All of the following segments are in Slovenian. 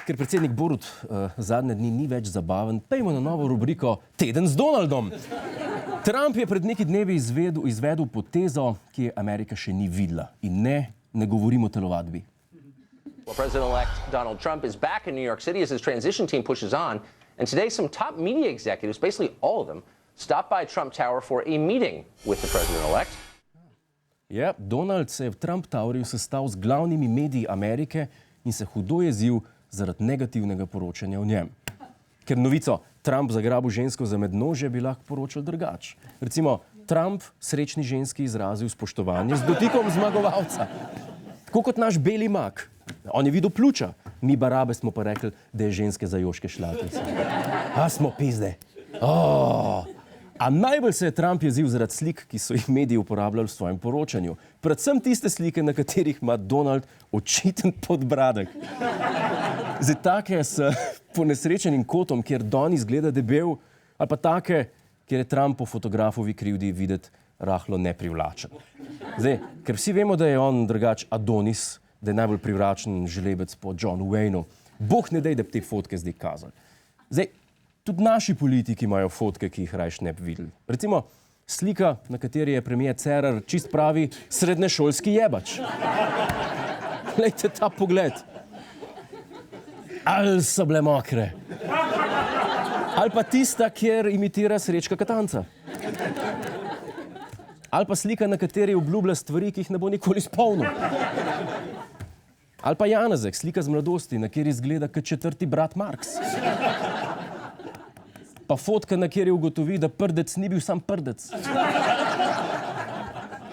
ker predsednik Borut zadnje dni ni več zabaven, pejmo na novo rubriko Teden z Donaldom. Trump je pred nekaj dnevi izvedel potezo, ki je Amerika še ni videla. In ne govorimo o telovadbi. Well, President-elect Donald Trump is back in New York City as his transition team pushes on. And today, some top media executives, basically all of them, stopped by Trump Tower for a meeting with the president-elect. Ja, Donald se je v Trump Towerju sestal z glavnimi mediji Amerike in se hudo jezil zaradi negativnega poročanja o njem. Ker novico Trump zagrabil žensko za mednožje bi lahko poročal drugače. Recimo, Trump srečni ženski izrazil spoštovanje z dotikom zmagovalca. Tako kot naš beli mag. On je videl pljuča. Mi barabe smo pa rekli, da je ženske za joške šlatice. A smo pizde. A najbolj se je Trump jezil zaradi slik, ki so jih mediji uporabljali v svojem poročanju. Predvsem tiste slike, na katerih ima Donald očiten podbradek. Zdaj take s ponesrečenim kotom, kjer Don izgleda debel, ali pa take, kjer je Trump po fotografovi krivdi videti rahlo neprivlačen. Zdaj, ker vsi vemo, da je on drugač Adonis, da je najbolj privlačen želebec po Johnu Wayneu. Bog ne dej, da bi te fotke zdaj kazali. Zdaj, tudi naši politiki imajo fotke, ki jih rajš ne bi videli. Recimo, slika, na kateri je premier Cerar čist pravi srednješolski jebač. Glejte ta pogled. Ali so bile mokre. Ali pa tista, kjer imitira Srečka Katanca. Ali pa slika, na kateri obljublja stvari, ki jih ne bo nikoli izpolnil. Ali pa Janezek, slika z mladosti, na kjer izgleda kot četrti brat Marks. Pa fotka, na kjer ugotovi, da prdec ni bil sam prdec.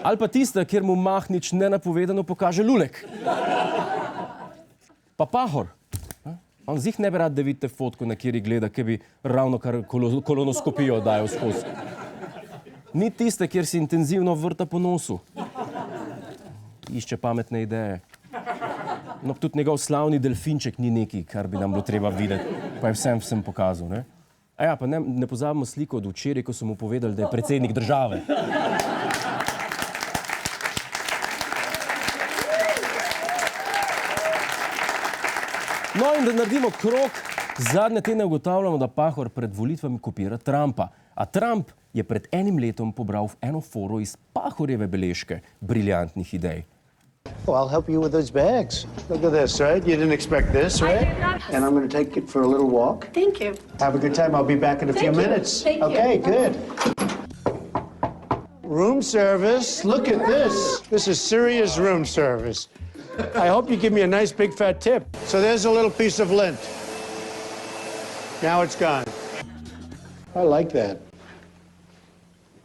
Ali pa tista, kjer mu Mahnič nenapovedano pokaže lulek. Pa Pahor. On zih ne bi rad, da vidite fotko, na kjer gleda, ki bi ravno kar kolonoskopijo dajal skozi. Ni tiste, kjer si intenzivno vrta po nosu. Išče pametne ideje. No, tudi njegov slavni delfinček ni neki, kar bi nam bilo treba videti. Pa je vsem pokazal, ne? A ja, pa ne pozabimo sliko od včeraj, ko so mu povedali, da je predsednik države. No, in da naredimo krog, zadnje tedne ugotavljamo, da Pahor pred volitvami kopira Trumpa. A Trump je pred enim letom pobral v eno foro iz Pahorjeve beležke briljantnih idej. Oh, I'll help you with those bags. Look at this, right? You didn't expect this, right? And I'm going to take it for a little walk. Thank you. Have a good time. I'll be back in a few minutes. Thank you. Okay, good. Room service. Look at this. This is serious room service. I hope you give me a nice big fat tip. So there's a little piece of lint. Now it's gone. I like that.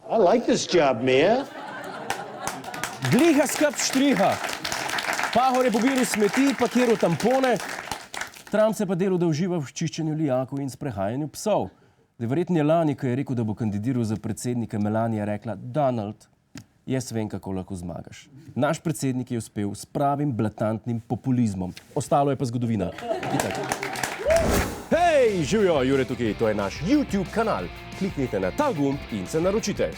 I like this job, Mia. Gliha skap štriha. Pahor je pobiral smeti, pakiral tampone. Trump se pa delal, da uživa v čiščenju lijakov in sprehajanju psov. Verjetno je lani, ko je rekel, da bo kandidiral za predsednika, Melania rekla: Donald, jaz vem, kako lahko zmagaš. Naš predsednik je uspel s pravim blatantnim populizmom. Ostalo je pa zgodovina. Itak. Hej, živjo, Jure tukaj, to je naš YouTube kanal. Kliknite na ta gumb in se naročite,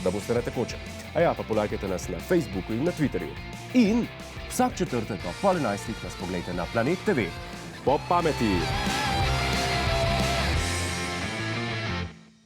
da boste na tekoče. A ja, pa polajkajte nas na Facebooku in na Twitterju. In vsak četrtek ob 10:30 nas pogledajte na Planet TV. Po pameti!